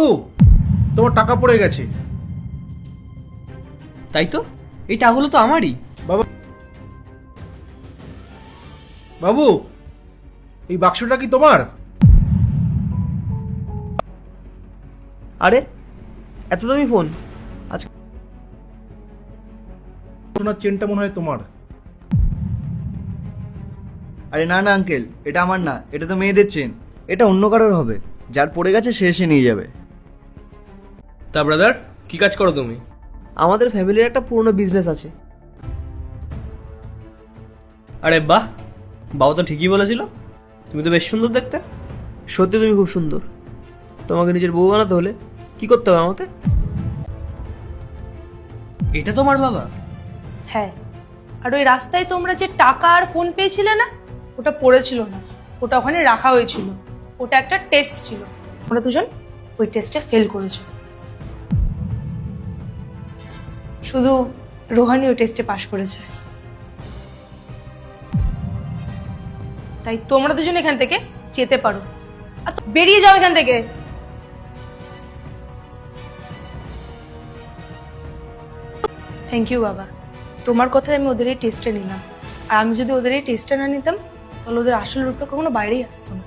ও, তোমার টাকা পড়ে গেছে। তাই তো, এই টাকাগুলো তো আমারই। বাবা, বাবু, এই বাক্সটা কি তোমার? আরে এত দামি ফোন, আজ সোনার চেনটা মনে হয় তোমার। আরে না না আঙ্কেল, এটা আমার না, এটা তো মেয়েদের চেন। এটা অন্য কারোর হবে, যার পড়ে গেছে সে এসে নিয়ে যাবে। তা ব্রাদার, কি কাজ করো তুমি? আমাদের ফ্যামিলির একটা পুরনো বিজনেস আছে। আরে বাহ, বাবা তো ঠিকই বলেছিল। তুমি তো বেশ সুন্দর দেখতে। সত্যি তুমি খুব সুন্দর। তোমাকে নিজের বউ বানাতে হলে কি করতে হবে আমাকে? এটা তোমার বাবা? হ্যাঁ, আর ওই রাস্তায় তোমরা যে টাকা আর ফোন পেয়েছিলে না, ওটা পড়েছিল না, ওটা ওখানে রাখা হয়েছিল। ওটা একটা টেস্ট ছিল, তোমরা দুজন ওই টেস্টে ফেল করেছো। শুধু রোহানি ওই টেস্টে পাশ করেছে। তাই তোমরা দুজন এখান থেকে যেতে পারো, আর বেরিয়ে যাও এখান থেকে। থ্যাংক ইউ বাবা, তোমার কথায় আমি ওদের এই টেস্টে নিলাম। আর আমি যদি ওদের এই টেস্টে না নিতাম, তাহলে ওদের আসল রূপটা কখনো বাইরেই আসতো না।